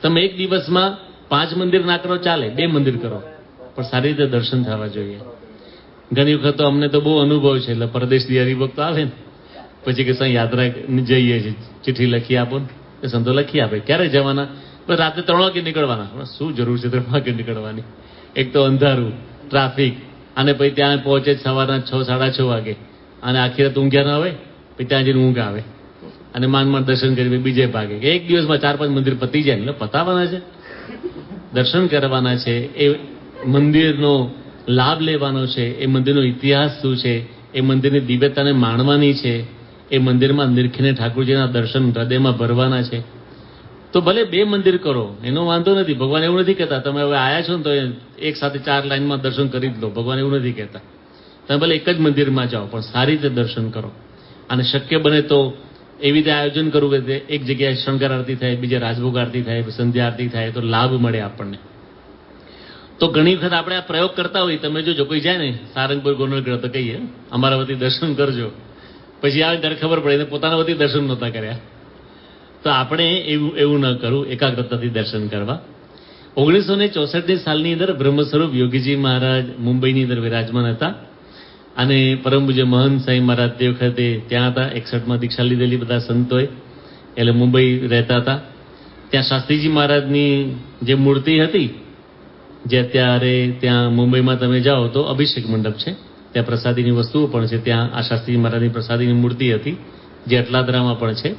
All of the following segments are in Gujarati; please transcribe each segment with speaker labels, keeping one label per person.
Speaker 1: તમે એક દિવસમાં 5 મંદિર ના કરો ચાલે, 2 મંદિર કરો, પણ સારી રીતે દર્શન થવા જોઈએ. ઘણી વખત તો અમને તો બહુ અનુભવ છે, એટલે પરદેશથી હરિભક્તો આવે ને પછી કે સાંઈ યાત્રા જઈએ છીએ, ચિઠ્ઠી લખી આપો ને, એ સંતો લખી આપે. ક્યારે જવાના? બસ રાતે 3 વાગે નીકળવાના. શું જરૂર છે 3 વાગે નીકળવાની? એક તો અંધારું, ટ્રાફિક, અને પછી ત્યાં પહોંચે સવારના 6, 6:30 વાગે, અને આખી રાત ઊંઘ્યા ના હોય, પછી ત્યાં જઈને ઊંઘ આવે, અને માંડ દર્શન કરી બીજે ભાગે. એક દિવસમાં 4-5 મંદિર પતી જાય, એટલે પતાવવાના છે, દર્શન કરવાના છે, એ મંદિરનો લાભ લેવાનો છે, એ મંદિરનો ઇતિહાસ શું છે, એ મંદિરની દિવ્યતાને માણવાની છે, એ મંદિરમાં નિરખીને ઠાકોરજીના દર્શન હૃદયમાં ભરવાના છે. તો ભલે 2 મંદિર કરો, એનો વાંધો નથી. ભગવાન એવું નથી કહેતા તમે હવે આયા છો ને તો એક સાથે 4 લાઈનમાં દર્શન કરી જ લો. ભગવાન એવું નથી કહેતા. તમે ભલે એક જ મંદિરમાં જાઓ, પણ સારી રીતે દર્શન કરો. અને શક્ય બને તો એવી રીતે આયોજન કરવું કે એક જગ્યાએ શણગાર આરતી થાય, બીજે રાજભોગ આરતી થાય, સંધ્યા આરતી થાય, તો લાભ મળે આપણને. તો ઘણી વખત આપણે આ પ્રયોગ કરતા હોઈએ. તમે જો કોઈ જાય ને સારંગપુર, ગોંડલગઢ, તો કહીએ અમારા વતી દર્શન કરજો, પછી આવે ત્યારે ખબર પડે પોતાના વતી દર્શન નહોતા કર્યા. તો આપણે એવું ન કરવું, એકાગ્રતાથી દર્શન કરવા. 1964 સાલની અંદર બ્રહ્મસ્વરૂપ યોગીજી મહારાજ મુંબઈની અંદર વિરાજમાન હતા, અને પરમ પૂજ્ય મહંત સાંઈ મહારાજ તે વખતે ત્યાં હતા. 61માં દીક્ષા લીધેલી બધા સંતોએ, એટલે મુંબઈ રહેતા હતા. ત્યાં શાસ્ત્રીજી મહારાજની જે મૂર્તિ હતી, જે અત્યારે ત્યાં મુંબઈમાં તમે જાઓ તો અભિષેક મંડપ છે, ત્યાં પ્રસાદીની વસ્તુઓ પણ છે. ત્યાં આ શાસ્ત્રીજી મહારાજની પ્રસાદીની મૂર્તિ હતી, જે અટલાદરામાં પણ છે.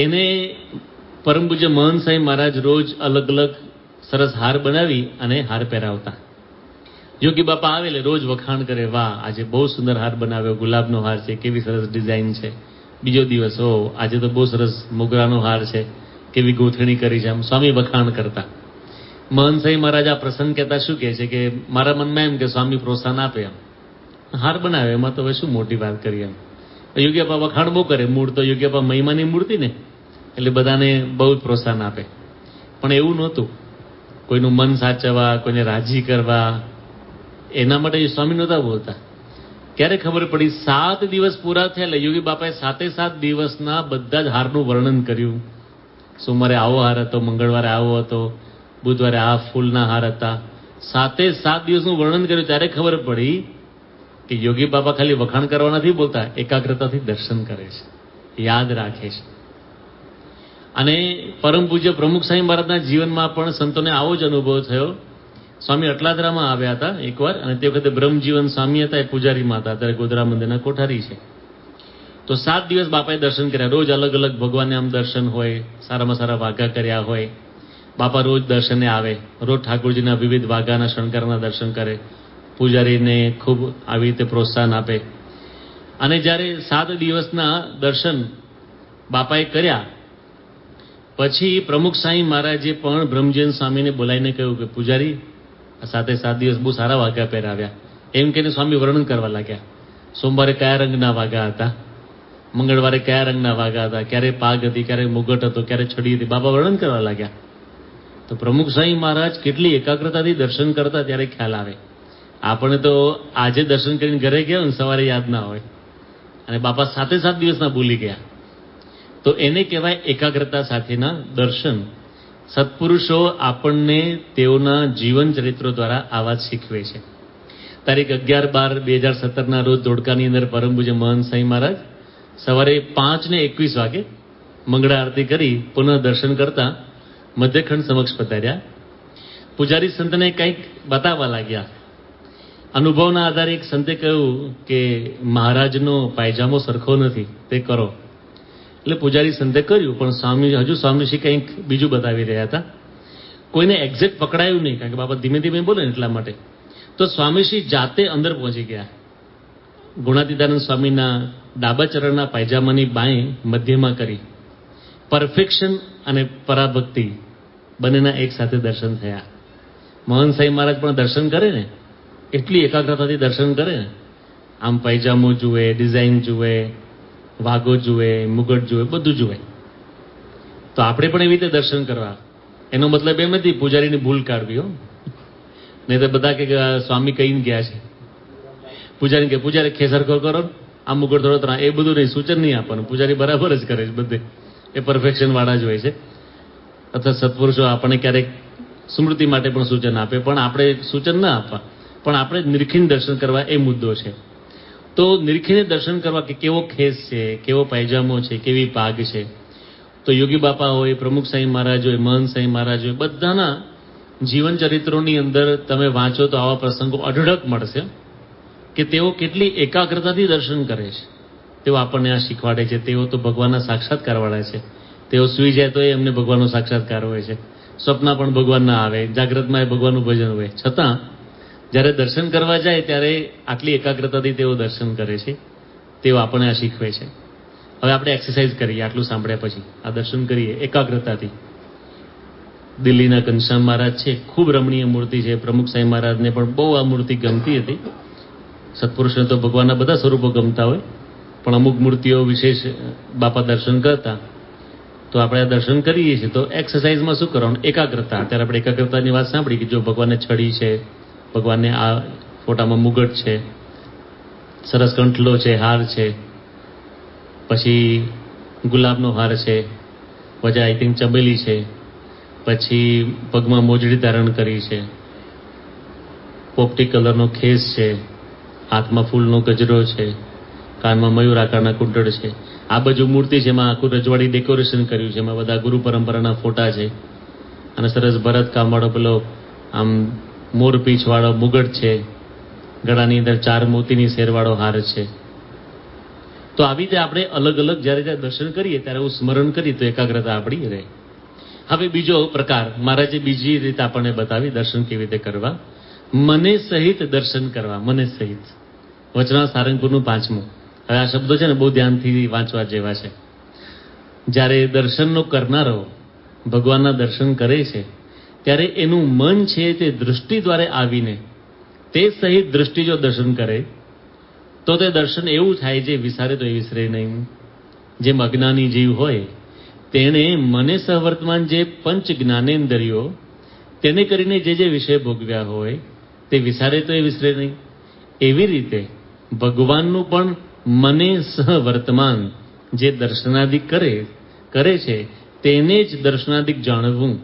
Speaker 1: એને પરમ પૂજ્ય મહંત સાંઈ મહારાજ રોજ અલગ અલગ સરસ હાર બનાવી અને હાર પહેરાવતા. યોગી બાપા આવે એટલે રોજ વખાણ કરે, વાહ આજે બહુ સુંદર હાર બનાવ્યો, ગુલાબનો હાર છે, કેવી સરસ ડિઝાઇન છે. બીજો દિવસ, ઓ આજે તો બહુ સરસ મોગરાનો હાર છે, કેવી ગોથણી કરી છે. આમ સ્વામી વખાણ કરતા. મહંત સાંઈ મહારાજ આ પ્રસંગ કહેતા શું કહે છે કે મારા મનમાં એમ કે સ્વામી પ્રોત્સાહન આપે, એમ હાર બનાવે, એમાં તો હવે શું મોટી વાત કરી. એમ યોગી બાપા વખાણ બહુ કરે. મૂળ તો યોગી બાપા મહિમાની મૂર્તિ ને, એટલે બધાને બહુ જ પ્રોત્સાહન આપે. પણ એવું નહોતું, કોઈનું મન સાચવવા, કોઈને રાજી કરવા, એના માટે સ્વામી નહોતા બોલતા. ક્યારે ખબર પડી? 7 દિવસ પૂરા થયા એટલે યોગી બાપાએ 7 દિવસના બધા જ હારનું વર્ણન કર્યું. સોમવારે આવો હાર હતો, મંગળવારે આવો હતો, બુધવારે આ ફૂલના હાર હતા. 7 દિવસનું વર્ણન કર્યું. ત્યારે ખબર પડી કે યોગી બાપા ખાલી વખાણ કરવા નથી બોલતા, એકાગ્રતાથી દર્શન કરે છે, યાદ રાખે છે. અને પરમ પૂજ્ય પ્રમુખ સાંઈ મહારાજના જીવનમાં પણ સંતોને આવો જ અનુભવ થયો. સ્વામી અટલાદરામાં આવ્યા હતા એકવાર, અને તે વખતે બ્રહ્મજીવન સ્વામી હતા, એ પૂજારીમાં હતા, અત્યારે ગોધરા મંદિરના કોઠારી છે. તો 7 દિવસ બાપાએ દર્શન કર્યા. રોજ અલગ અલગ ભગવાનને આમ દર્શન હોય, સારામાં સારા વાઘા કર્યા હોય. બાપા રોજ દર્શને આવે, રોજ ઠાકોરજીના વિવિધ વાઘાના શણગારના દર્શન કરે, પૂજારીને ખૂબ આવી રીતે પ્રોત્સાહન આપે. અને જ્યારે 7 દિવસના દર્શન બાપાએ કર્યા પછી પ્રમુખ સાંઈ મહારાજે પણ બ્રહ્મજીવન સ્વામીને બોલાવીને કહ્યું કે પૂજારી, આ 7 દિવસ બહુ સારા વાઘા પહેરાવ્યા. એમ કહીને સ્વામી વર્ણન કરવા લાગ્યા. સોમવારે કયા રંગના વાઘા હતા, મંગળવારે કયા રંગના વાઘા હતા, ક્યારે પાગ હતી, ક્યારે મુગટ હતો, ક્યારે છડી હતી. બાપા વર્ણન કરવા લાગ્યા. તો પ્રમુખ સાંઈ મહારાજ કેટલી એકાગ્રતાથી દર્શન કરતા ત્યારે ખ્યાલ આવે. આપણે તો આજે દર્શન કરીને ઘરે ગયા ને સવારે યાદ ના હોય, અને બાપા 7 દિવસના ભૂલી ગયા. તો એને કહેવાય એકાગ્રતા સાથેના દર્શન. સત્પુરુષો આપણને તેઓના જીવન ચરિત્રો દ્વારા આ વાત શીખવે છે. તારીખ 11/12/2017 રોજ ધોળકાની અંદર પરમ પૂજ્ય મહંત સાંઈ મહારાજ સવારે 5:21 વાગે મંગળા આરતી કરી પુનઃ દર્શન કરતા મધ્યખંડ સમક્ષ પધાર્યા. પૂજારી સંતને કંઈક બતાવવા લાગ્યા. અનુભવના આધારે એક સંતે કહ્યું કે મહારાજનો પાયજામો સરખો નથી, તે કરો. એટલે પૂજારી સંતે કર્યું, પણ સ્વામીશ્રી કંઈક બીજું બતાવી રહ્યા હતા. કોઈને એક્ઝેક્ટ પકડાયું નહીં, કારણ કે બાપા ધીમે ધીમે બોલે ને એટલા માટે. તો સ્વામીશ્રી જાતે અંદર પહોંચી ગયા. ગુણાતીતાનંદ સ્વામીના ડાબા ચરણના પાયજામાની બાંય મધ્યમાં કરી. પરફેક્શન અને પરાભક્તિ બંનેના એક સાથે દર્શન થયા. મહંત સાંઈ મહારાજ પણ દર્શન કરે ને, એટલી એકાગ્રતાથી દર્શન કરે ને, આમ પાયજામો જુએ, ડિઝાઇન જુએ, વાઘો જુએ, મુગટ જુએ, બધું જુએ. તો આપણે પણ એવી રીતે દર્શન કરવા. એનો મતલબ એમ નથી પૂજારીની ભૂલ કાઢવી હો, નહીં તો બધા કે સ્વામી કહીને ગયા છે. પૂજારી કે પૂજારી ખેસરખો કરો, આ મુગટ થોડો ત્રણ, એ બધું નહીં, સૂચન નહીં આપવાનું. પૂજારી બરાબર જ કરે છે બધે, એ પરફેક્શન વાળા જ હોય છે. અથવા સત્પુરુષો આપણને ક્યારેક સ્મૃતિ માટે પણ સૂચન આપે, પણ આપણે સૂચન ના આપવા, પણ આપણે નિરખીને દર્શન કરવા એ મુદ્દો છે. તો નિરખીને દર્શન કરવા કે કેવો ખેસ છે, કેવો પાયજામો છે, કેવી પાગ છે. તો યોગી બાપા હોય, પ્રમુખ સાંઈ મહારાજ હોય, મહંત સાંઈ મહારાજ હોય, બધાના જીવન ચરિત્રોની અંદર તમે વાંચો તો આવા પ્રસંગો અઢળક મળશે કે તેઓ કેટલી એકાગ્રતાથી દર્શન કરે છે. તેઓ આપણને આ શીખવાડે છે. તેઓ તો ભગવાનના સાક્ષાત્કારવાળા છે. તેઓ સૂઈ જાય તો એ એમને ભગવાનનો સાક્ષાત્કાર હોય છે. સ્વપ્ન પણ ભગવાનના આવે, જાગ્રતમાં એ ભગવાનનું ભજન હોય. છતાં જ્યારે દર્શન કરવા જાય ત્યારે આટલી એકાગ્રતાથી તેઓ દર્શન કરે છે. તેઓ આપણને આ શીખવે છે. હવે આપણે એક્સરસાઇઝ કરીએ આટલું સાંભળ્યા પછી. આ દર્શન કરીએ એકાગ્રતાથી. દિલ્હીના ઘનશ્યામ મહારાજ છે, ખૂબ રમણીય મૂર્તિ છે. પ્રમુખ સાંઈ મહારાજને પણ બહુ આ મૂર્તિ ગમતી હતી. સત્પુરુષને તો ભગવાનના બધા સ્વરૂપો ગમતા હોય, પણ અમુક મૂર્તિઓ વિશેષ બાપા દર્શન કરતા. તો આપણે આ દર્શન કરીએ છીએ તો એક્સરસાઇઝમાં શું કરવાનું? એકાગ્રતા. અત્યારે આપણે એકાગ્રતાની વાત સાંભળી કે જો ભગવાનને છડી છે, ભગવાનને આ ફોટામાં મુગટ છે, સરસ કંઠલો છે, હાર છે, પછી ગુલાબનો હાર છે, વજા આઈ થિંક ચમેલી છે, પછી પગમાં મોજડી ધારણ કરી છે, પોપટી કલરનો ખેસ છે, હાથમાં ફૂલનો ગજરો છે, કાનમાં મયુર આકારના કુંડળ છે. આ બાજુ મૂર્તિ છે, એમાં આખું રજવાડી ડેકોરેશન કર્યું છે. એમાં બધા ગુરુ પરંપરાના ફોટા છે અને સરસ ભરત કામવાળો પેલો આમ મોરપીંછવાળો મુગટ છે. ગળાની અંદર 4 મોતીની શેરવાળો હાર છે. તો આવી રીતે આપણે અલગ અલગ જ્યારે દર્શન કરીએ ત્યારે હું સ્મરણ કરી તો એકાગ્રતા આપણી રહે. હવે બીજો પ્રકાર મહારાજે બીજી રીતે આપણને બતાવી દર્શન કેવી રીતે કરવા. મને સહિત દર્શન કરવા. મને સહિત વચના સારંગપુરનું 5મું. હવે આ શબ્દો છે ને બહુ ધ્યાનથી વાંચવા જેવા છે. જ્યારે દર્શનનો કરનારો ભગવાનના દર્શન કરે છે ત્યારે એનું મન છે તે દૃષ્ટિ દ્વારા આવીને તે સહિત દૃષ્ટિ જો દર્શન કરે તો તે દર્શન એવું થાય જે વિસારે તો એ વિસરે નહીં. જેમ અજ્ઞાની જીવ હોય તેણે મને સહવર્તમાન જે પંચ જ્ઞાનેન્દ્રિયો તેને કરીને જે વિષય ભોગવ્યા હોય તે વિસારે તો એ વિસરે નહીં. એવી રીતે ભગવાનનું પણ મને સહવર્તમાન જે દર્શનાદિક કરે છે તેને જ દર્શનાદિક જાણવું.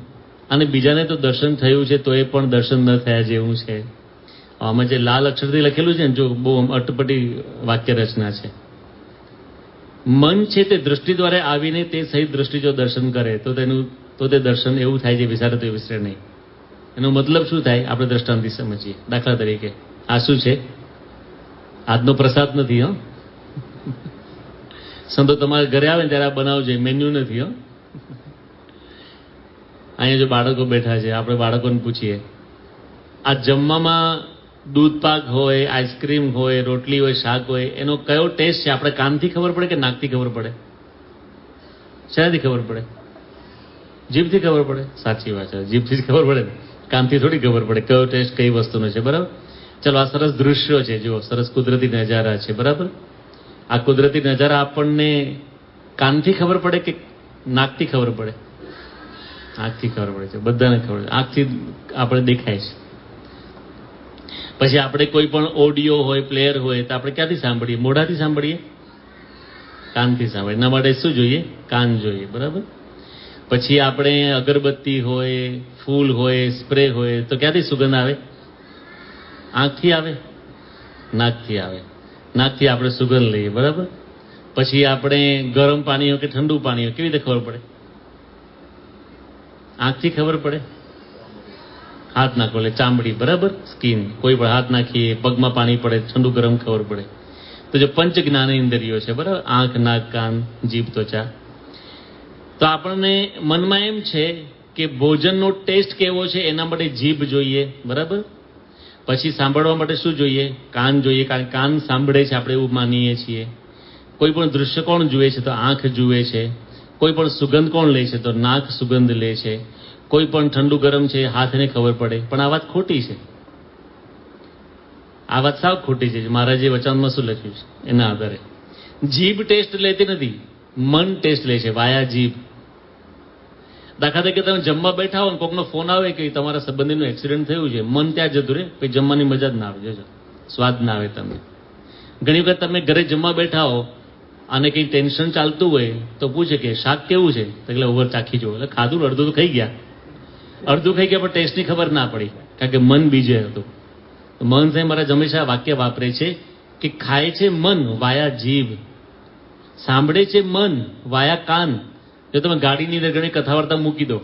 Speaker 1: અને બીજાને તો દર્શન થયું છે તો એ પણ દર્શન ન થયા જેવું છે. આમાં જે લાલ અક્ષરથી લખેલું છે ને, જો બહુ અટપટી વાક્ય રચના છે. મન છે તે દૃષ્ટિ દ્વારા આવીને તે સહિત દૃષ્ટિ જો દર્શન કરે તો તે દર્શન એવું થાય જે વિચારે તો વિસરે નહીં. એનો મતલબ શું થાય આપણે દ્રષ્ટાંતથી સમજીએ. દાખલા તરીકે આ શું છે? આજનો પ્રસાદ નથી. સંતો તમારા ઘરે આવે ને ત્યારે આ બનાવજો, મેન્યુ નથી. અહીંયા જો બાળકો બેઠા છે, આપણે બાળકોને પૂછીએ આ જમવામાં દૂધ પાક હોય, આઈસ્ક્રીમ હોય, રોટલી હોય, શાક હોય, એનો કયો ટેસ્ટ છે? આપણે કાનથી ખબર પડે કે નાકથી ખબર પડે? શાથી ખબર પડે? જીભથી ખબર પડે. સાચી વાત છે, જીભથી જ ખબર પડે ને, કાનથી થોડી ખબર પડે કયો ટેસ્ટ કઈ વસ્તુનો છે. બરાબર. ચલો, આ સરસ દૃશ્યો છે, જુઓ, સરસ કુદરતી નજારા છે. બરાબર. આ કુદરતી નજારા આપણને કાનથી ખબર પડે કે નાકથી ખબર પડે? આંખથી ખબર પડે છે. બધાને ખબર છે, આંખથી આપણે દેખાય છે. પછી આપણે કોઈ પણ ઓડિયો હોય, પ્લેયર હોય તો આપણે ક્યાંથી સાંભળીએ? મોઢાથી સાંભળીએ? કાનથી સાંભળીએ. એના માટે શું જોઈએ? કાન જોઈએ. બરાબર. પછી આપણે અગરબત્તી હોય, ફૂલ હોય, સ્પ્રે હોય તો ક્યાંથી સુગંધ આવે? આંખથી આવે? નાકથી આવે. નાકથી આપણે સુગંધ લઈએ. બરાબર. પછી આપણે ગરમ પાણી હોય કે ઠંડુ પાણી હોય કેવી રીતે ખબર પડે? આંખથી ખબર પડે. હાથ નાખો એટલે ચામડી. બરાબર. સ્કિન. કોઈ પણ હાથ નાખીએ, પગમાં પાણી પડે, ઠંડુ ગરમ ખબર પડે. તો જે પંચ જ્ઞાનેન્દ્રિયો છે, બરાબર, આંખ, નાક, કાન, જીભ, ત્વચા. તો આપણને મનમાં એમ છે કે ભોજનનો ટેસ્ટ કેવો છે એના માટે જીભ જોઈએ. બરાબર. પછી સાંભળવા માટે શું જોઈએ? કાન જોઈએ, કારણ કે કાન સાંભળે છે, આપણે એવું માનીએ છીએ. કોઈ પણ દૃશ્ય કોણ જુએ છે? તો આંખ જુએ છે. કોઈ પણ સુગંધ કોણ લે છે? તો નાક સુગંધ લે છે. કોઈ પણ ઠંડુ ગરમ છે હાથને ખબર પડે. પણ આ વાત ખોટી છે. આ વાત સાવ ખોટી છે. મહારાજે વચનમાં શું લખ્યું છે એના આધારે જીભ ટેસ્ટ લેતી નથી, મન ટેસ્ટ લે છે, વાયા જીભ. દાખલા તરીકે તમે જમવા બેઠા હો ને કોકનો ફોન આવે કે તમારા સંબંધીનું એક્સિડન્ટ થયું છે, મન ત્યાં જતું રહે, પછી જમવાની મજા જ ના આવે. જોજો, સ્વાદ ના આવે. તમને ઘણી વખત તમે ઘરે જમવા બેઠા હો અને કંઈ ટેન્શન ચાલતું હોય તો પૂછે કે શાક કેવું છે, તો એટલે ઓવર ચાખી જુઓ. એટલે ખાધું અડધું તો ખાઈ ગયા, પણ ટેસ્ટની ખબર ના પડી, કારણ કે મન બીજે હતું. મન સાહેબ મારા હંમેશા વાક્ય વાપરે છે કે ખાય છે મન વાયા જીભ, સાંભળે છે મન વાયા કાન. જો તમે ગાડીની અંદર ઘણી કથા વાર્તા મૂકી દો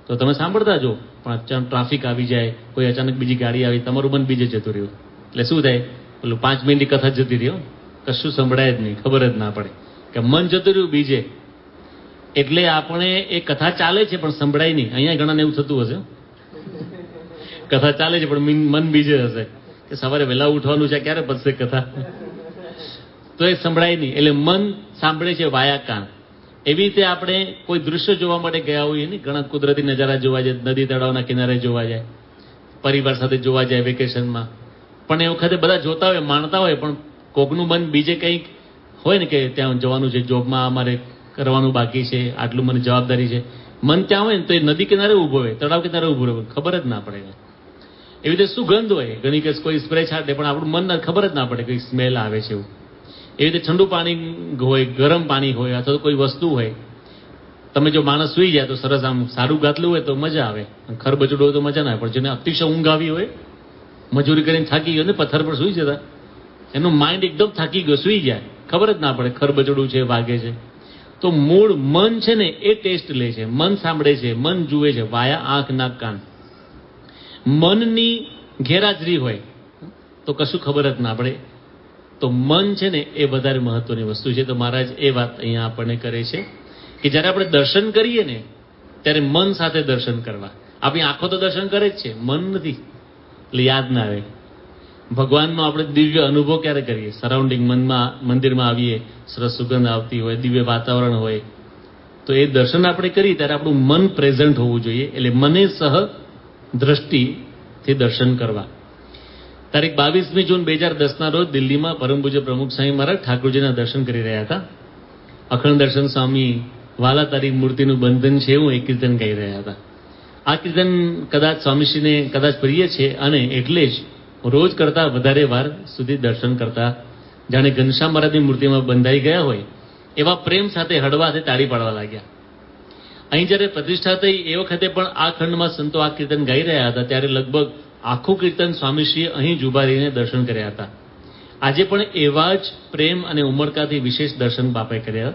Speaker 1: તો તમે સાંભળતા જો, પણ અચાનક ટ્રાફિક આવી જાય, કોઈ અચાનક બીજી ગાડી આવી, તમારું મન બીજે જતું રહ્યું. એટલે શું થાય, પેલું 5 મિનિટની કથા જતી રહ્યો, કશું સંભળાય જ નહીં, ખબર જ ના પડે કે મન જતું રહ્યું બીજે. એટલે આપણે એ કથા ચાલે છે પણ સંભળાય નહીં. અહીંયા ઘણાને એવું થતું હશે, કથા ચાલે છે પણ મન બીજે હશે કે સવારે વહેલા ઉઠવાનું છે, ક્યારે પતશે કથા, તો એ સંભળાય નહીં. એટલે મન સાંભળે છે વાયા કાન. એવી રીતે આપણે કોઈ દૃશ્ય જોવા માટે ગયા હોઈએ ને, ઘણા કુદરતી નજારા જોવા જાય, નદી તળાવના કિનારે જોવા જાય, પરિવાર સાથે જોવા જાય વેકેશનમાં, પણ એ વખતે બધા જોતા હોય, માણતા હોય, પણ કોકનું મન બીજે કંઈક હોય ને કે ત્યાં જવાનું છે, જોબમાં અમારે કરવાનું બાકી છે, આટલું મને જવાબદારી છે. મન ત્યાં હોય ને તો એ નદી કિનારે ઊભો હોય, તળાવ કિનારે ઊભો હોય, ખબર જ ના પડે. એવી રીતે સુગંધ હોય, ઘણી કે કોઈ સ્પ્રે છાંટે પણ આપણું મન ખબર જ ના પડે કે સ્મેલ આવે છે એવું. એવી રીતે ઠંડુ પાણી હોય, ગરમ પાણી હોય, અથવા તો કોઈ વસ્તુ હોય. તમે જો માણસ સુઈ જાય તો સરસ આમ સારું ગાતલું હોય તો મજા આવે, ખરબચડું હોય તો મજા ના આવે. પણ જેને અતિશય ઊંઘ આવી હોય, મજૂરી કરીને થાકી ગયો ને પથ્થર પર સુઈ જતા, એનું માઇન્ડ એકદમ થાકી ગયો, સુઈ જાય, ખબર જ ના પડે ખરબચડું છે, વાગે છે. તો મૂળ મન છે ને એ ટેસ્ટ લે છે, મન સાંભળે છે, મન જુએ છે, વાયા આંખ નાક કાન. મનની ગેરહાજરી હોય તો કશું ખબર જ ના પડે. તો મન છે ને એ વધારે મહત્વની વસ્તુ છે. તો મહારાજ એ વાત અહીંયા આપણને કરે છે કે જ્યારે આપણે દર્શન કરીએ ને ત્યારે મન સાથે દર્શન કરવા. આપણી આંખો તો દર્શન કરે જ છે, મન નથી, એટલે યાદ ના આવે. ભગવાનનો આપણે દિવ્ય અનુભવ ક્યારે કરીએ, સરાઉન્ડિંગ મનમાં મંદિરમાં આવીએ, સરસ સુગંધ આવતી હોય, દિવ્ય વાતાવરણ હોય, તો એ દર્શન આપણે કરીએ ત્યારે આપણું મન પ્રેઝન્ટ હોવું જોઈએ. એટલે મને સહ દ્રષ્ટિથી દર્શન કરવા. તારીખ 22મી જૂન 2010ના રોજ દિલ્હીમાં પરમ પૂજ્ય પ્રમુખ સ્વામી મહારાજ ઠાકોરજીના દર્શન કરી રહ્યા હતા. અખંડ દર્શન સ્વામી વાલા તારી મૂર્તિનું બંધન છે એવું એક કીર્તન કહી રહ્યા હતા. આ કીર્તન કદાચ સ્વામીશ્રીને કદાચ પ્રિય છે અને એટલે જ રોજ કરતા વધારે વાર સુધી દર્શન કરતા, જાણે ઘનશ્યામ મહારાજની મૂર્તિમાં બંધાઈ ગયા હોય એવા પ્રેમ સાથે હળવાથી તાળી પાડવા લાગ્યા. અહીં જ્યારે પ્રતિષ્ઠા થઈ એ વખતે પણ આ ખંડમાં સંતો આ કીર્તન ગાઈ રહ્યા હતા, ત્યારે લગભગ આખું કીર્તન સ્વામીશ્રીએ અહીં જ ઉભા રહીને દર્શન કર્યા હતા. આજે પણ એવા જ પ્રેમ અને ઉમળકાથી વિશેષ દર્શન બાપાએ કર્યા.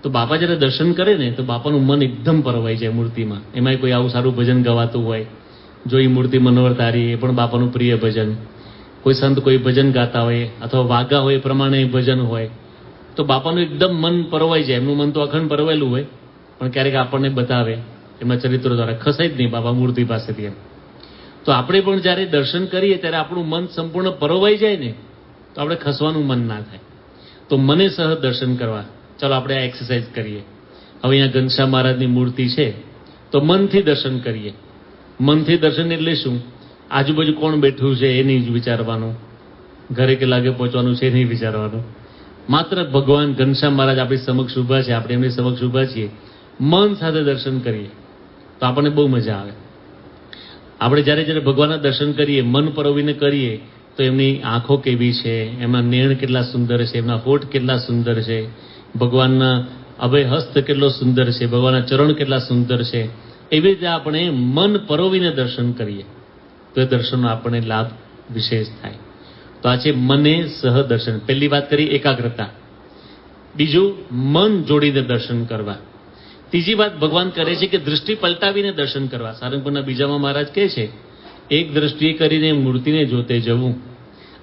Speaker 1: તો બાપા જ્યારે દર્શન કરે ને તો બાપાનું મન એકદમ પરવાઈ જાય મૂર્તિમાં. એમાંય કોઈ આવું સારું ભજન ગવાતું હોય, જો એ મૂર્તિ મનોહર તારી, એ પણ બાપાનું પ્રિય ભજન. કોઈ સંત કોઈ ભજન ગાતા હોય અથવા વાગા હોય એ પ્રમાણે ભજન હોય તો બાપાનું એકદમ મન પરવાઈ જાય. એમનું મન તો અખંડ પરવાયેલું હોય, પણ ક્યારેક આપણને બતાવે એમના ચરિત્રો દ્વારા, ખસાય જ નહીં બાપા મૂર્તિ પાસેથી એમ. તો આપણે પણ જ્યારે દર્શન કરીએ ત્યારે આપણું મન સંપૂર્ણ પરોવાઈ જાય ને તો આપણે ખસવાનું મન ના થાય. તો મને સહ દર્શન કરવા ચાલો આપણે આ એક્સરસાઇઝ કરીએ. હવે અહીંયા ઘનશ્યામ મહારાજની મૂર્તિ છે તો મનથી દર્શન કરીએ. મનથી દર્શન એટલે શું, આજુબાજુ કોણ બેઠું છે એ નહીં વિચારવાનું, ઘરે કે લાગે પહોંચવાનું છે એ નહીં વિચારવાનું, માત્ર ભગવાન ઘનશ્યામ મહારાજ આપણી સમક્ષ ઊભા છે, આપણે એમની સમક્ષ ઊભા છીએ. મન સાથે દર્શન કરીએ તો આપણને બહુ મજા આવે. આપણે જ્યારે જ્યારે ભગવાનના દર્શન કરીએ, મન પરોવીને કરીએ તો એમની આંખો કેવી છે, એમના નેણ કેટલા સુંદર છે, એમના હોઠ કેટલા સુંદર છે, ભગવાનના અભય હસ્ત કેટલો સુંદર છે, ભગવાનના ચરણ કેટલા સુંદર છે. એવી રીતે આપણે મન પરોવીને દર્શન કરીએ તો એ દર્શનનો આપણને લાભ વિશેષ થાય. તો આ છે મને સહ દર્શન. પહેલી વાત કરી એકાગ્રતા, બીજું મન જોડીને દર્શન કરવા. ત્રીજી વાત ભગવાન કરે છે કે દૃષ્ટિ પલટાવીને દર્શન કરવા. સારંગપુરના બીજામાં મહારાજ કહે છે એક દ્રષ્ટિએ કરીને મૂર્તિને જોતે જવું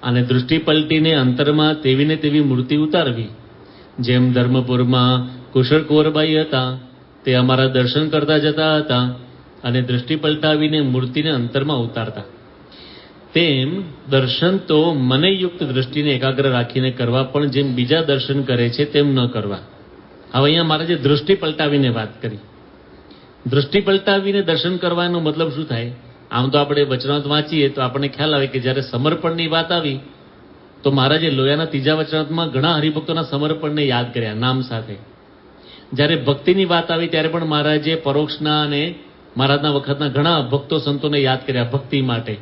Speaker 1: અને દૃષ્ટિ પલટીને અંતરમાં તેવી ને તેવી મૂર્તિ ઉતારવી. જેમ ધર્મપુરમાં કુશળ કુંવરબાઈ હતા તે અમારા દર્શન કરતા જતા હતા અને દૃષ્ટિ પલટાવીને મૂર્તિને અંતરમાં ઉતારતા, તેમ દર્શન તો મને યુક્ત દૃષ્ટિને એકાગ્ર રાખીને કરવા, પણ જેમ બીજા દર્શન કરે છે તેમ ન કરવા. હવે અહીંયા મારે જે દૃષ્ટિ પલટાવીને વાત કરી, દૃષ્ટિ પલટાવીને દર્શન કરવાનો મતલબ શું થાય? આમ તો આપણે વચનામૃત વાંચીએ તો આપણને ખ્યાલ આવે કે જ્યારે સમર્પણની વાત આવી તો મહારાજે લોયાના ત્રીજા વચનામૃતમાં ઘણા હરિભક્તોના સમર્પણને યાદ કર્યા નામ સાથે. જ્યારે ભક્તિની વાત આવી ત્યારે પણ મહારાજે પરોક્ષના અને મહારાજના વખતના ઘણા ભક્તો સંતોને યાદ કર્યા ભક્તિ માટે.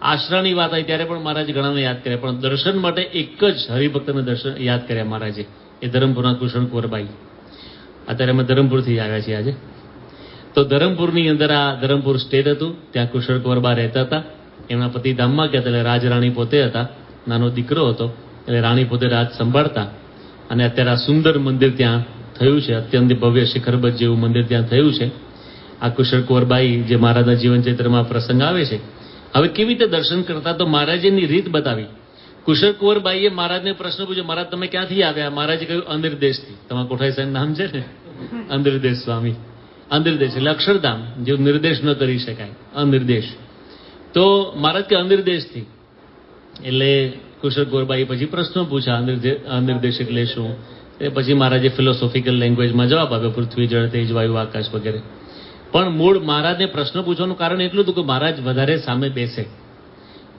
Speaker 1: આશરાની વાત આવી ત્યારે પણ મહારાજે ઘણાને યાદ કર્યા, પણ દર્શન માટે એક જ હરિભક્તને દર્શન યાદ કર્યા મહારાજે, એ ધરમપુરના કુશળ કુંવરબાઈ. અત્યારે અમે ધરમપુરથી આવ્યા છીએ આજે. તો ધરમપુરની અંદર આ ધરમપુર સ્ટેટ હતું, ત્યાં કુશળ કુંવરબા રહેતા હતા. એમના પતિ ધામમાં ગયા હતા, એટલે રાજરાણી પોતે હતા, નાનો દીકરો હતો, એટલે રાણી પોતે રાજ સંભાળતા. અને અત્યારે આ સુંદર મંદિર ત્યાં થયું છે, અત્યંત ભવ્ય શિખરબદ્ધ જેવું મંદિર ત્યાં થયું છે. આ કુશળ કુંવરબાઈ જે મહારાજના જીવન ચરિત્રમાં પ્રસંગ આવે છે. હવે કેવી રીતે દર્શન કરતા, તો મહારાજની રીત બતાવી. કુશળ કુંવરબાઈએ મહારાજને પ્રશ્ન પૂછ્યો, મહારાજ તમે ક્યાંથી આવ્યા? મહારાજે કહ્યું અંદરદેશથી. તમારા કોઠારી સાહેબ નામ છે ને, અંદરદેશ સ્વામી. અંદરદેશ એટલે અક્ષરધામ, જેવું નિર્દેશ ન કરી શકાય, અનિર્દેશ. તો મહારાજ કે અંદરદેશથી. એટલે કુશળ કુંવરબાઈએ પછી પ્રશ્નો પૂછ્યા, અંદરદેશ એટલે શું? એ પછી મહારાજે ફિલોસોફિકલ લેંગ્વેજમાં જવાબ આપ્યો, પૃથ્વી, જળ, તેજ, વાયુ, આકાશ વગેરે. પણ મૂળ મહારાજને પ્રશ્ન પૂછવાનું કારણ એટલું હતું કે મહારાજ વધારે સામે બેસે,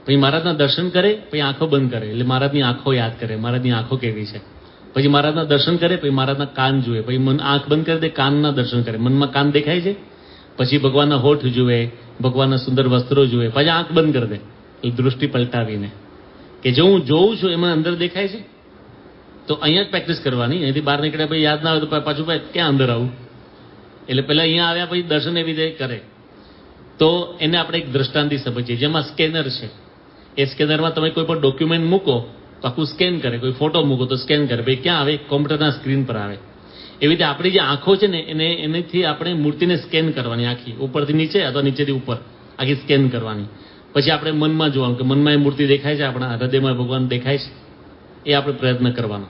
Speaker 1: પછી મહારાજના દર્શન કરે, પછી આંખો બંધ કરે, એટલે મહારાજની આંખો યાદ કરે, મહારાજની આંખો કેવી છે. પછી મહારાજના દર્શન કરે, પછી મહારાજના કાન જુએ, પછી મન આંખ બંધ કરી દે, કાનના દર્શન કરે. મનમાં કાન દેખાય છે, પછી ભગવાનના હોઠ જુએ, ભગવાનના સુંદર વસ્ત્રો જુએ, પછી આંખ બંધ કરી દે, એ દૃષ્ટિ પલટાવીને કે જો હું જોઉં છું એમાં અંદર દેખાય છે. તો અહીંયા જ પ્રેક્ટિસ કરવાની. અહીંથી બહાર નીકળ્યા પછી યાદ ના આવે તો પાછું ભાઈ ક્યાં અંદર આવું? એટલે પહેલા અહીંયા આવ્યા પછી દર્શન એવી રીતે કરે. તો એને આપણે એક દ્રષ્ટાંતિ સમજીએ, જેમાં સ્કેનર છે. એ સ્કેનરમાં તમે કોઈ પણ ડોક્યુમેન્ટ મૂકો તો આખું સ્કેન કરે, કોઈ ફોટો મૂકો તો સ્કેન કરે, ભાઈ ક્યાં આવે? કોમ્પ્યુટરના સ્ક્રીન પર આવે. એવી રીતે આપણી જે આંખો છે ને, એનેથી આપણે મૂર્તિને સ્કેન કરવાની, આખી ઉપરથી નીચે અથવા નીચેથી ઉપર આખી સ્કેન કરવાની. પછી આપણે મનમાં જોવાનું કે મનમાં એ મૂર્તિ દેખાય છે, આપણા હૃદયમાં ભગવાન દેખાય છે, એ આપણે પ્રયત્ન કરવાનો.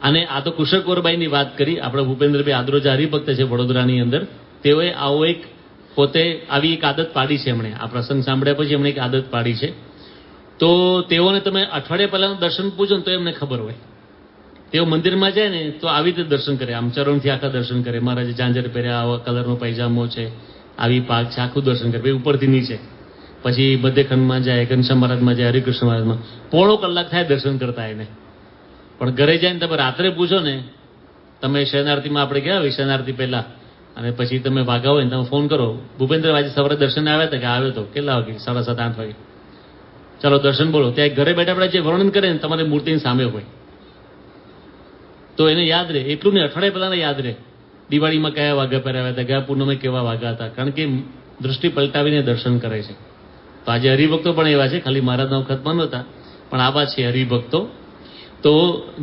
Speaker 1: અને આ તો કુશળ કુંવરબાઈની વાત કરી. આપણે ભૂપેન્દ્રભાઈ આદ્રોજા હરિભક્ત છે વડોદરાની અંદર, તેઓએ આવો એક પોતે આવી એક આદત પાડી છે. એમણે આ પ્રસંગ સાંભળ્યા પછી એમણે એક આદત પાડી છે. તો તેઓને તમે અઠવાડિયા પહેલાનું દર્શન પૂછો ને તો એમને ખબર હોય. તેઓ મંદિરમાં જાય ને તો આવી રીતે દર્શન કરે, આમ ચરણથી આખા દર્શન કરે. મહારાજે ઝાંઝર પહેર્યા, આવા કલરનો પાયજામો છે, આવી પાક છે, આખું દર્શન કરે, ભાઈ ઉપરથી નીચે. પછી મધ્યખંડમાં જાય, ઘનશ્યામ મહારાજમાં જાય, હરિકૃષ્ણ મહારાજમાં. પોણો કલાક થાય દર્શન કરતા એને. પણ ઘરે જઈને તમે રાત્રે પૂછો ને, તમે શયનાર્થીમાં આપણે ગયા હોય શયનાર્થી પહેલા, અને પછી તમે વાગા હોય ને તમે ફોન કરો, ભૂપેન્દ્ર આજે સવારે દર્શન આવ્યા હતા કે આવ્યો હતો? કેટલા વાગે? 7:30 8 વાગે. ચાલો દર્શન બોલો. ત્યાં ઘરે બેઠા બેઠા જે વર્ણન કરે ને તમારી મૂર્તિની સામે હોય, તો એને યાદ રહે. એટલું ને અઠવાડિયા પહેલા યાદ રહે. દિવાળીમાં કયા વાઘા પહેરાવ્યા હતા, ગયા પૂનમે કેવા વાઘા હતા, કારણ કે દૃષ્ટિ પલટાવીને દર્શન કરે છે. તો આજે હરિભક્તો પણ એવા છે, ખાલી મહારાજના વખતમાં નહોતા, પણ આવા છે હરિભક્તો. તો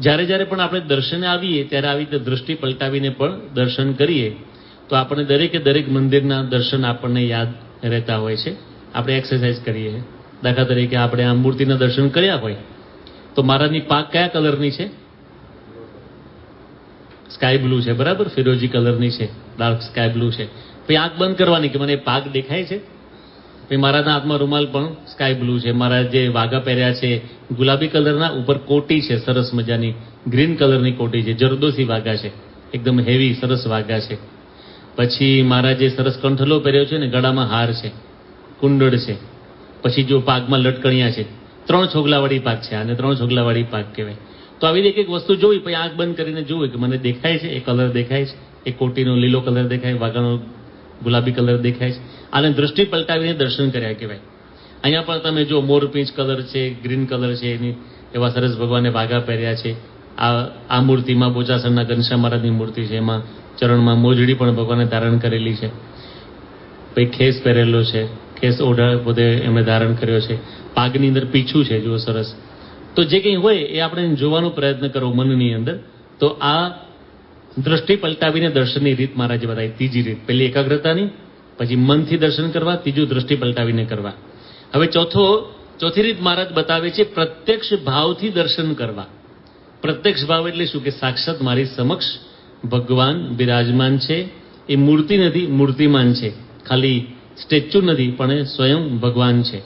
Speaker 1: જ્યારે જ્યારે પણ આપણે દર્શને આવીએ ત્યારે આવી રીતે દૃષ્ટિ પલટાવીને પણ દર્શન કરીએ તો આપણે દરેકે દરેક મંદિરના દર્શન આપણને યાદ રહેતા હોય છે. આપણે એક્સરસાઇઝ કરીએ. દાખલા તરીકે આપણે આ મૂર્તિના દર્શન કર્યા હોય તો મહારાજની પાક કયા કલરની છે? સ્કાય બ્લુ છે, બરાબર, ફિરોજી કલરની છે, ડાર્ક સ્કાય બ્લુ છે. પછી આંખ બંધ કરવાની કે મને પાક દેખાય છે. પછી મહારાજના હાથમાં રૂમાલ પણ સ્કાય બ્લુ છે. મહારાજ જે વાઘા પહેર્યા છે ગુલાબી કલરના, ઉપર કોટી છે સરસ મજાની, ગ્રીન કલરની કોટી છે, જરદોસી વાઘા છે, એકદમ હેવી સરસ વાઘા છે. પછી મહારાજે સરસ કંઠલો પહેર્યો છે ને, ગળામાં હાર છે, કુંડળ છે. પછી જો પાકમાં લટકણિયા છે, 3 છોગલાવાળી પાક છે, આને 3 છોગલાવાળી પાક કહેવાય. તો આવી એક એક વસ્તુ જોઈ, પછી આંખ બંધ કરીને જોવું કે મને દેખાય છે, એ કલર દેખાય છે, એ કોટીનો લીલો કલર દેખાય, વાઘાનો ગુલાબી કલર દેખાય છે. આને દૃષ્ટિ પલટાવીને દર્શન કર્યા કહેવાય. અહીંયા પણ તમે જો મોરપીંછ કલર છે, ગ્રીન કલર છે, એની એવા સરસ ભગવાને વાઘા પહેર્યા છે. આ મૂર્તિમાં બોચાસણના ઘનશ્યામ મહારાજની મૂર્તિ છે, એમાં ચરણમાં મોજડી પણ ભગવાને ધારણ કરેલી છે. પછી ખેસ પહેરેલો છે, ખેસ ઓઢા પોતે એમણે ધારણ કર્યો છે. પાગની અંદર પીછું છે, જુઓ સરસ. તો જે કંઈ હોય એ આપણે જોવાનો પ્રયત્ન કરો મનની અંદર. તો આ દ્રષ્ટિ પલટાવીને દર્શનની રીત મહારાજે બતાવી. ત્રીજી રીત, પહેલી એકાગ્રતાની, પછી મનથી દર્શન કરવા, ત્રીજું દ્રષ્ટિ પલટાવીને કરવા. હવે ચોથી રીત મહારાજ બતાવે છે, પ્રત્યક્ષ ભાવથી દર્શન કરવા. પ્રત્યક્ષ ભાવ એટલે શું? કે સાક્ષાત મારી સમક્ષ ભગવાન બિરાજમાન છે. એ મૂર્તિ નથી, મૂર્તિમાન છે. ખાલી સ્ટેચ્યુ નથી, પણ એ સ્વયં ભગવાન છે.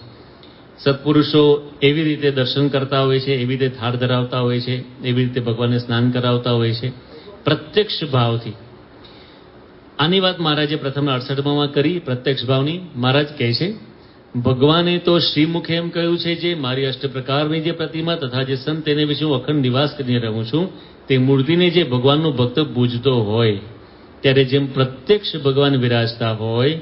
Speaker 1: સત્પુરુષો એવી રીતે દર્શન કરતા હોય છે, એવી રીતે થાળ ધરાવતા હોય છે, એવી રીતે ભગવાનને સ્નાન કરાવતા હોય છે, પ્રત્યક્ષ ભાવથી. આની વાત મહારાજે પ્રથમ 68માં કરી, પ્રત્યક્ષ ભાવની. મહારાજ કહે છે, ભગવાને તો શ્રીમુખે એમ કહ્યું છે, જે મારી 8 પ્રકારની જે પ્રતિમા તથા જે સંત તેને વિશે હું અખંડ નિવાસ કરીને રહું છું, તે મૂર્તિને જે ભગવાનનો ભક્ત પૂજતો હોય ત્યારે જેમ પ્રત્યક્ષ ભગવાન વિરાજતા હોય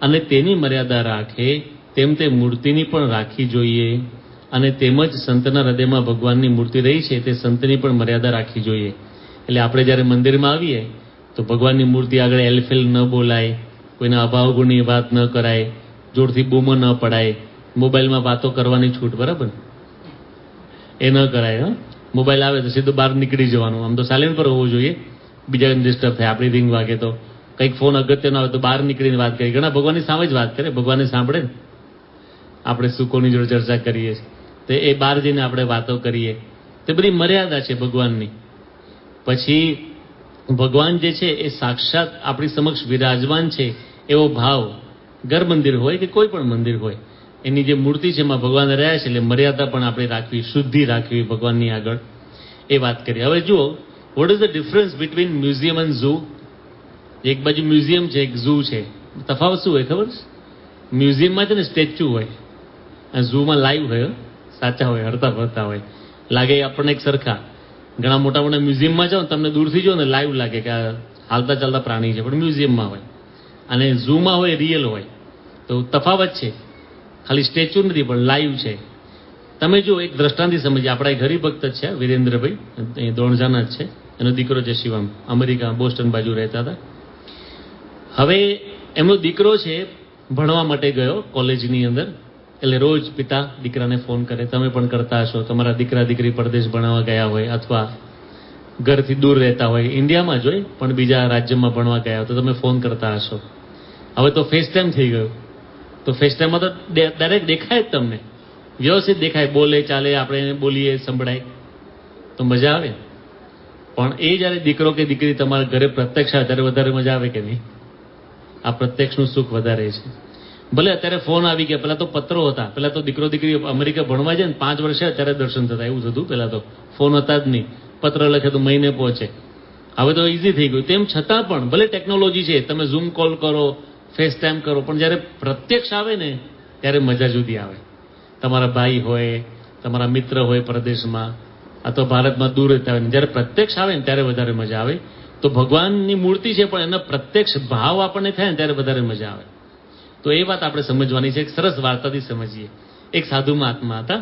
Speaker 1: અને તેની મર્યાદા રાખે, તેમ તે મૂર્તિની પણ રાખવી જોઈએ. અને તેમજ સંતના હૃદયમાં ભગવાનની મૂર્તિ રહી છે, તે સંતની પણ મર્યાદા રાખવી જોઈએ. એટલે આપણે જ્યારે મંદિરમાં આવીએ તો ભગવાનની મૂર્તિ આગળ એલફેલ ન બોલાય, કોઈના અભાવ ગુણની વાત ન કરાય, જોરથી બૂમો ન પડાય, મોબાઈલમાં વાતો કરવાની છૂટ, બરાબર? એ ન કરાય. મોબાઈલ આવે તો સીધું બહાર નીકળી જવાનું. આમ તો સાયલેન્ટ પર હોવું જોઈએ, બીજાને ડિસ્ટર્બ થાય. આપણી રિંગ વાગે તો કંઈક ફોન અગત્યનો આવે તો બહાર નીકળીને વાત કરીએ. ઘણા ભગવાનની સામે જ વાત કરે, ભગવાનને સાંભળે ને. આપણે સુકોની જોડે ચર્ચા કરીએ તો એ બહાર જઈને આપણે વાતો કરીએ. તે બધી મર્યાદા છે ભગવાનની. પછી ભગવાન જે છે એ સાક્ષાત આપણી સમક્ષ વિરાજમાન છે એવો ભાવ ઘર મંદિર હોય કે કોઈ પણ મંદિર હોય, એની જે મૂર્તિ છે એમાં ભગવાન રહ્યા છે, એટલે મર્યાદા પણ આપણે રાખવી, શુદ્ધિ રાખવી ભગવાનની આગળ, એ વાત કરીએ. હવે જુઓ, what is the difference between museum and zoo? એક બાજુ મ્યુઝિયમ છે, એક ઝૂ છે. તફાવત શું હોય ખબર છે? મ્યુઝિયમમાં છે ને સ્ટેચ્યુ હોય, અને ઝૂમાં લાઈવ હોય, સાચા હોય, હરતા ફરતા હોય, લાગે આપણને એક સરખા. ઘણા મોટા મોટા મ્યુઝિયમમાં જાઓ તમને દૂરથી જો ને લાઈવ લાગે કે આ હાલતા ચાલતા પ્રાણી છે, પણ મ્યુઝિયમમાં હોય. અને ઝૂમાં હોય રિયલ હોય. તો તફાવત છે, ખાલી સ્ટેચ્યુ નથી પણ લાઈવ છે. તમે જો એક દ્રષ્ટાંતથી સમજીએ. આપણા એક હરિભક્ત જ છે વિરેન્દ્રભાઈ, એ દોણજાના જ છે, એનો દીકરો છે શિવમ, અમેરિકા બોસ્ટન બાજુ રહેતા હતા. હવે એમનો દીકરો છે ભણવા માટે ગયો કોલેજની અંદર, એટલે રોજ પિતા દીકરાને ફોન કરે. તમે પણ કરતા હશો, તમારા દીકરા દીકરી પરદેશ ભણવા ગયા હોય અથવા ઘરથી દૂર રહેતા હોય, ઇન્ડિયામાં જ હોય પણ બીજા રાજ્યમાં ભણવા ગયા હોય તો તમે ફોન કરતા હશો. હવે તો ફેસ ટાઈમ થઈ ગયો, તો ફેસ ટાઈમમાં તો ડાયરેક્ટ દેખાય જ, તમને વ્યવસ્થિત દેખાય, બોલે ચાલે, આપણે બોલીએ સંભળાય તો મજા આવે. પણ એ જ્યારે દીકરો કે દીકરી તમારા ઘરે પ્રત્યક્ષ આવે ત્યારે વધારે મજા આવે કે નહીં? આ પ્રત્યક્ષનું સુખ વધારે છે. ભલે અત્યારે ફોન આવી ગયા, પહેલા તો પત્રો હતા. પહેલા તો દીકરો દીકરી અમેરિકા ભણવા જાય ને 5 વર્ષે ત્યારે દર્શન થતા, એવું થતું. પહેલા તો ફોન હતા જ નહીં, પત્ર લખે તો મહિને પહોંચે. હવે તો ઇઝી થઈ ગયું. તેમ છતાં પણ ભલે ટેકનોલોજી છે, તમે ઝૂમ કોલ કરો, ફેસ ટાઈમ કરો, પણ જ્યારે પ્રત્યક્ષ આવે ને ત્યારે મજા જુદી આવે. તમારા ભાઈ હોય, તમારા મિત્ર હોય પરદેશમાં, અથવા ભારતમાં દૂર રહેતા હોય, જ્યારે પ્રત્યક્ષ આવે ને ત્યારે વધારે મજા આવે. તો ભગવાનની મૂર્તિ છે પણ એનો પ્રત્યક્ષ ભાવ આપણને થાય ને ત્યારે વધારે મજા આવે. તો એ વાત આપણે સમજવાની છે. એક સરસ વાર્તાથી સમજીએ. એક સાધુ મહાત્મા હતા,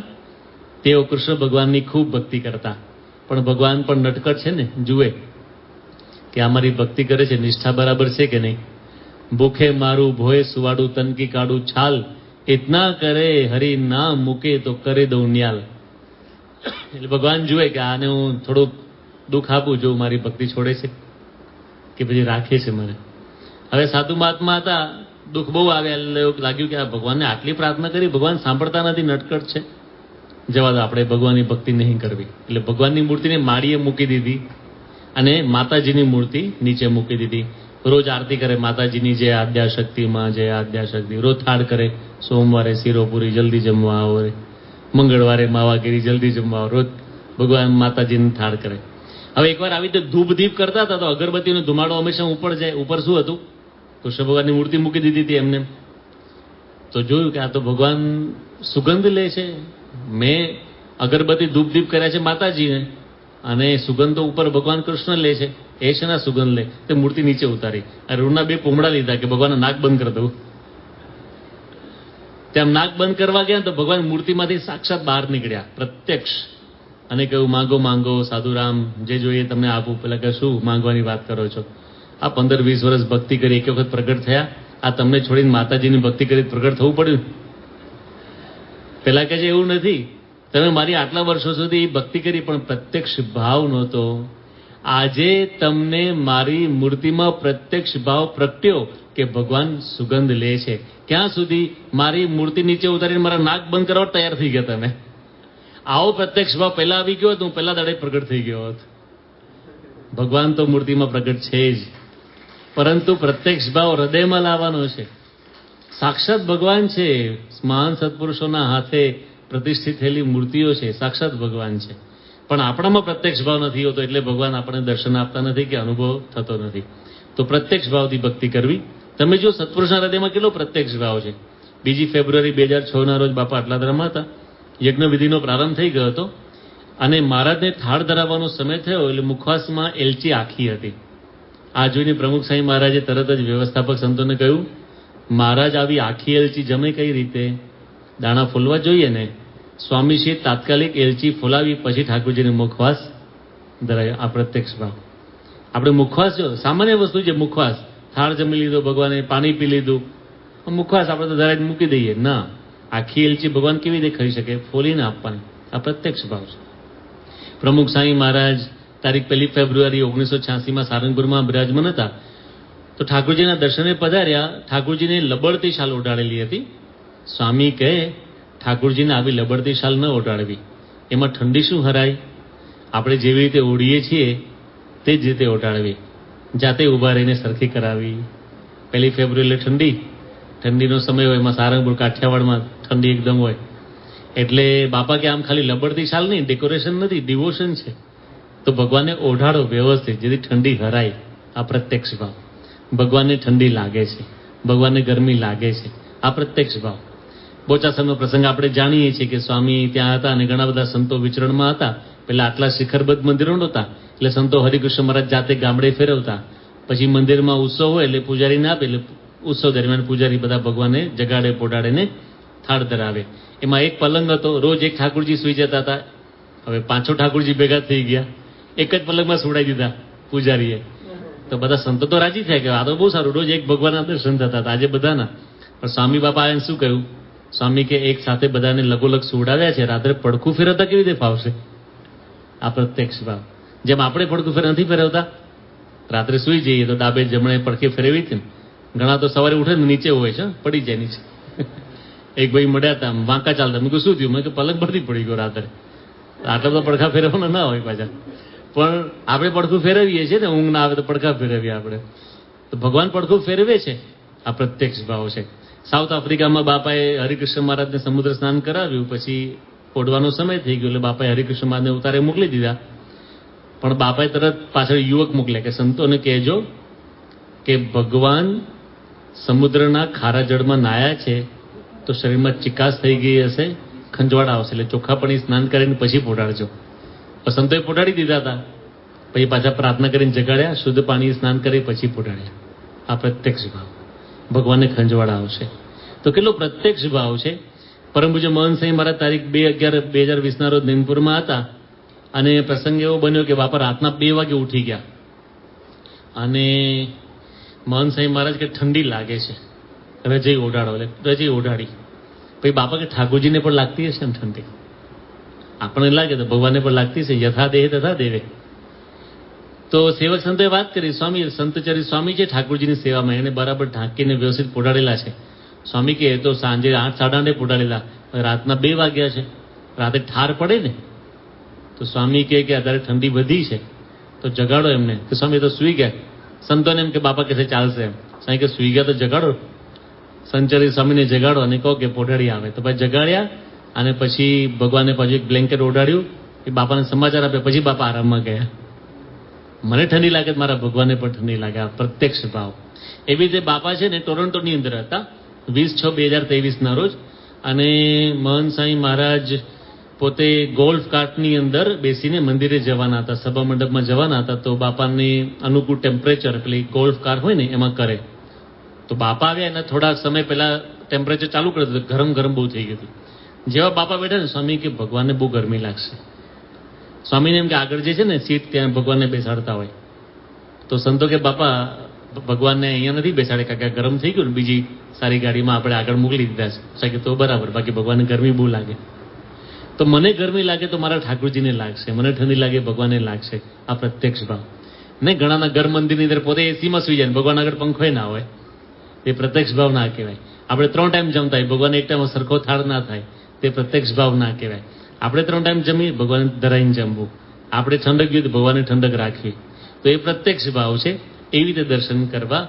Speaker 1: તેઓ કૃષ્ણ ભગવાનની ખૂબ ભક્તિ કરતા, પણ ભગવાન પણ નટકટ છે ને, જુએ કે અમારી ભક્તિ કરે છે, નિષ્ઠા બરાબર છે કે નહીં. ભૂખે મારું ભોય સુવાડું તનકી કાઢું છાલ, ઇતના કરે હરી ના મૂકે તો કરે દઉં ન્યાલ. એટલે ભગવાન જુએ કે આને હું થોડુંક દુઃખ આપું, જો મારી ભક્તિ છોડે છે કે પછી રાખે છે મને. હવે સાધુ મહાત્મા હતા, દુઃખ બહુ આવ્યા, એટલે એવું લાગ્યું કે આ ભગવાનને આટલી પ્રાર્થના કરી, ભગવાન સાંભળતા નથી, નટકટ છે, જવા દો, આપણે ભગવાનની ભક્તિ નહીં કરવી. એટલે ભગવાનની મૂર્તિને માળીએ મૂકી દીધી અને માતાજીની મૂર્તિ નીચે મૂકી દીધી. રોજ આરતી કરે માતાજીની, જય આદ્યાશક્તિમાં, જય આદ્યાશક્તિ. રોજ થાળ કરે, સોમવારે શિરોપુરી જલ્દી જમવા આવો, મંગળવારે માવાગીરી જલ્દી જમવા આવો. રોજ ભગવાન માતાજીની થાળ કરે. હવે એકવાર આવી રીતે ધૂપ દીપ કરતા હતા તો અગરબત્તીનો ધુમાડો હંમેશા ઉપર જાય. ઉપર શું હતું? કૃષ્ણ ભગવાનની મૂર્તિ મૂકી દીધી હતી એમને. તો જોયું કે આ તો ભગવાન સુગંધ લે છે. મેં અગરબત્તી ધૂપ દીપ કર્યા છે માતાજીને, અને સુગંધ તો ઉપર ભગવાન કૃષ્ણ લે છે. એ છે ના સુગંધ લે, તે મૂર્તિ નીચે ઉતારી. આ રૂના 2 પોમડા લીધા કે ભગવાનનું નાક બંધ કરી દઉં. તેમ નાક બંધ કરવા ગયા તો ભગવાન મૂર્તિમાંથી સાક્ષાત બહાર નીકળ્યા, પ્રત્યક્ષ. અને કહ્યું, માંગો માંગો સાધુરામ, જે જોઈએ તમને આપું. પેલા કે શું માંગવાની વાત કરો છો? આ 15-20 વર્ષ ભક્તિ કરી, એક વખત પ્રગટ થયા. આ તમને છોડીને માતાજીની ભક્તિ કરી પ્રગટ થવું પડ્યું. પેલા કહે છે એવું નથી, તમે મારી આટલા વર્ષો સુધી ભક્તિ કરી પણ પ્રત્યક્ષ ભાવ નહોતો. આજે તમને મારી મૂર્તિમાં પ્રત્યક્ષ ભાવ પ્રગટ્યો કે ભગવાન સુગંધ લે છે. ક્યાં સુધી? મારી મૂર્તિ નીચે ઉતારીને મારા નાક બંધ કરવા તૈયાર થઈ ગયા તમે. આવો પ્રત્યક્ષ ભાવ પહેલા આવી ગયો તો હું પહેલા દાડે પ્રગટ થઈ ગયો હોત. ભગવાન તો મૂર્તિમાં પ્રગટ છે જ, પરંતુ પ્રત્યક્ષ ભાવ હૃદયમાં લાવવાનો છે. સાક્ષાત ભગવાન છે, મહાન સત્પુરુષોના હાથે પ્રતિષ્ઠિત થયેલી મૂર્તિઓ છે, સાક્ષાત ભગવાન છે. પણ આપણામાં પ્રત્યક્ષ ભાવ નથી હોતો, એટલે ભગવાન આપણને દર્શન આપતા નથી કે અનુભવ થતો નથી. તો પ્રત્યક્ષ ભાવથી ભક્તિ કરવી. તમે જો સત્પુરુષના હૃદયમાં કેટલો પ્રત્યક્ષ ભાવ છે. 2 ફેબ્રુઆરી 2006 ના રોજ બાપા આટલાદરામાં હતા. યજ્ઞ વિધિનો પ્રારંભ થઈ ગયો હતો અને મહારાજને થાળ ધરાવવાનો સમય થયો, એટલે મુખવાસમાં એલચી આખી હતી. આ જોઈને પ્રમુખ સાંઈ મહારાજે તરત જ વ્યવસ્થાપક સંતોને કહ્યું, મહારાજ આવી આખી એલચી જમે કઈ રીતે? દાણા ફોલવા જોઈએ ને. સ્વામીશ્રી તાત્કાલિક એલચી ફોલાવી પછી ઠાકોરજીને મુખવાસ ધરાયો. આ પ્રત્યક્ષ ભાવ. આપણે મુખવાસ જો સામાન્ય વસ્તુ છે, મુખવાસ થાળ જમી લીધો, ભગવાને પાણી પી લીધું, મુખવાસ આપણે તો ધરાઈને મૂકી દઈએ. ના, આખી એલચી ભગવાન કેવી રીતે ખાઈ શકે? ફોલીને આપવાની. આ પ્રત્યક્ષ ભાવ છે. પ્રમુખ સાંઈ મહારાજ તારીખ 1 ફેબ્રુઆરી 1986 સારંગપુરમાં બિરાજમાન હતા. તો ઠાકોરજીના દર્શને પધાર્યા. ઠાકોરજીને લબડતી શાલ ઓઢાડેલી હતી. સ્વામી કહે, ઠાકોરજીને આવી લબડતી શાલ ન ઓઢાડવી, એમાં ઠંડી શું હરાય? આપણે જેવી રીતે ઓઢીએ છીએ તે જ રીતે ઓઢાડવી, જાતે ઊભા રહીને સરખી કરાવી. 1 ફેબ્રુઆરી ઠંડીનો સમય હોય, એમાં સારંગપુર કાઠિયાવાડમાં ઠંડી એકદમ હોય. એટલે બાપા કે આમ ખાલી લબડતી શાલ નહીં, ડેકોરેશન નથી, ડિવોશન છે. તો ભગવાનને ઓઢાડો વ્યવસ્થિત, જેથી ઠંડી હરાય. આ પ્રત્યક્ષ ભાવ. ભગવાનને ઠંડી લાગે છે, ભગવાનને ગરમી લાગે છે. આ પ્રત્યક્ષ ભાવ. બોચાસણનો પ્રસંગ આપણે જાણીએ છીએ કે સ્વામી ત્યાં હતા અને ઘણા બધા સંતો વિચરણમાં હતા. પેલા આટલા શિખરબદ્ધ મંદિરો નહોતા, એટલે સંતો હરિકૃષ્ણ મહારાજ જાતે ગામડે ફેરવતા. પછી મંદિરમાં ઉત્સવ હોય એટલે પૂજારીને આપે, એટલે ઉત્સવ દરમિયાન પૂજારી બધા ભગવાનને જગાડે પોડાડે થાળ ધરાવે. એમાં એક પલંગ હતો, રોજ એક ઠાકોરજી સુઈ જતા હતા. હવે 5 ઠાકોરજી ભેગા થઈ ગયા, એક જ પલંગમાં સુવડાવી દીધા પૂજારીએ. તો બધા સંતો તો રાજી થયા કે આ તો બહુ સારું, રોજ એક ભગવાનના દર્શન થતા હતા, આજે બધાના. પણ સ્વામી બાપા એને શું કહ્યું? સ્વામી કે એક સાથે બધાને લગોલગ સુવડાવ્યા છે, રાત્રે પડખું ફેરવતા કેવી રીતે ફાવશે? આ પ્રત્યક્ષ ભાવ. જેમ આપણે પડખું નથી ફેરવતા, રાત્રે સુઈ જઈએ તો ડાબે જમણે પડખે ફેરવી હતી ને. ઘણા તો સવારે ઉઠે ને નીચે હોય છે, પડી જાય નીચે. એક ભાઈ મળ્યા હતા, વાંકા ચાલતા. મેં કહ્યું શું થયું? મેં કે પલંગ પરથી પડી ગયો રાત્રે. આટલા બધા પડખા ફેરવવાના ના હોય પાછા. પણ આપણે પડખું ફેરવીએ છીએ ને, ઊંઘ ના આવે તો પડખા ફેરવીએ આપણે. તો ભગવાન પડખું ફેરવે છે. આ પ્રત્યક્ષ ભાવ છે. સાઉથ આફ્રિકામાં બાપાએ હરિકૃષ્ણ મહારાજને સમુદ્ર સ્નાન કરાવ્યું. પછી ઓઢવાનો સમય થઈ ગયો એટલે બાપાએ હરિકૃષ્ણ મહારાજને ઉતારે મોકલી દીધા. પણ બાપાએ તરત પાછળ યુવક મોકલ્યા કે સંતોને કહેજો કે ભગવાન સમુદ્રના ખારા જળમાં નાયા છે તો શરીરમાં ચિકાસ થઈ ગઈ હશે, ખંજવાળ આવશે, એટલે ચોખ્ખા પાણી સ્નાન કરીને પછી પોઢાડજો. સંતોએ પોઢાડી દીધા હતા. પછી પાછા પ્રાર્થના કરીને જગાડ્યા, શુદ્ધ પાણી સ્નાન કરી પછી પોઢાડ્યા. આ પ્રત્યક્ષ ભાવ. ભગવાનને ખંજવાળ આવશે. તો કેટલો પ્રત્યક્ષ ભાવ છે. પરમ પૂજ્ય મહંત સાંઈ મહારાજ તારીખ 2/11/2020 રોજ નિમપુરમાં હતા. અને પ્રસંગ એવો બન્યો કે બાપા રાતના 2 વાગે ઉઠી ગયા. અને મહંત સાંઈ મહારાજ કે ઠંડી લાગે છે, રજઈ ઓઢાડો. એટલે રજઈ ઓઢાડી. પછી બાપા કે ઠાકોરજીને પણ લાગતી હશે ને ઠંડી? આપણને લાગે તો ભગવાનને પણ લાગતી છે. યથા દેહ તથા દેવે. તો સેવક સંતોએ વાત કરી, સ્વામી સંતચરી સ્વામી છે ઠાકોરજીની સેવામાં, એને બરાબર ઢાંકીને વ્યવસ્થિત પોઢાડેલા છે. સ્વામી કે તો સાંજે 8-8:30 પોઢાડેલા, રાતના 2 વાગ્યા છે, રાતે ઠાર પડે ને. તો સ્વામી કે અત્યારે ઠંડી વધી છે તો જગાડો એમને. કે સ્વામી તો સુઈ ગયા. સંતોને એમ કે બાપા કે ચાલશે એમ. સ્વામી કે સુઈ ગયા તો જગાડો. સંચરી સ્વામીને જગાડો અને કહો કે પોઢાડી આવે. તો પછી જગાડ્યા અને પછી ભગવાનને પાછું એક બ્લેન્કેટ ઓઢાડ્યું. એ બાપાને સમાચાર આપ્યા. પછી બાપા આરામમાં ગયા. મને ઠંડી લાગે, મારા ભગવાનને પણ ઠંડી લાગે. આ પ્રત્યક્ષ ભાવ. એવી રીતે બાપા છે ને ટોરન્ટોની અંદર હતા 20/6/2023 રોજ. અને મહંત સાંઈ મહારાજ પોતે ગોલ્ફ કાર્ટની અંદર બેસીને મંદિરે જવાના હતા, સભા મંડપમાં જવાના હતા. તો બાપાની અનુકૂળ ટેમ્પરેચર પેલી ગોલ્ફ કાર હોય ને એમાં કરે. તો બાપા આવ્યા એના થોડા સમય પહેલા ટેમ્પરેચર ચાલુ કરી દીધું, ગરમ ગરમ બહુ થઈ ગયું હતું. જેવા બાપા બેઠા ને સ્વામી કે ભગવાનને બહુ ગરમી લાગશે. સ્વામીને એમ કે આગળ જે છે ને સીટ ત્યાં ભગવાનને બેસાડતા હોય. તો સંતો કે બાપા ભગવાનને અહીંયા નથી બેસાડે કારણ કે ગરમ થઈ ગયું ને, બીજી સારી ગાડીમાં આપણે આગળ મોકલી દીધા છે. કે તો બરાબર, બાકી ભગવાનને ગરમી બહુ લાગે. તો મને ગરમી લાગે તો મારા ઠાકોરજીને લાગશે, મને ઠંડી લાગે ભગવાનને લાગશે. આ પ્રત્યક્ષ ભાવ. નહીં ઘણાના ઘર મંદિરની અંદર પોતે એસીમાં સુઈ જાય, ભગવાન આગળ પંખો ના હોય. એ પ્રત્યક્ષ ભાવ ના કહેવાય. આપણે 3 ટાઈમ જમતા હોય, ભગવાન એક ટાઈમ સરખો થાળ ના થાય, તે પ્રત્યક્ષ ભાવ ના કહેવાય. આપણે 3 ટાઈમ જમીએ, ભગવાન ધરાઈને જમવું. આપણે ઠંડક જોઈએ તો ભગવાનને ઠંડક રાખવી. તો એ પ્રત્યક્ષ ભાવ છે. એવી રીતે દર્શન કરવા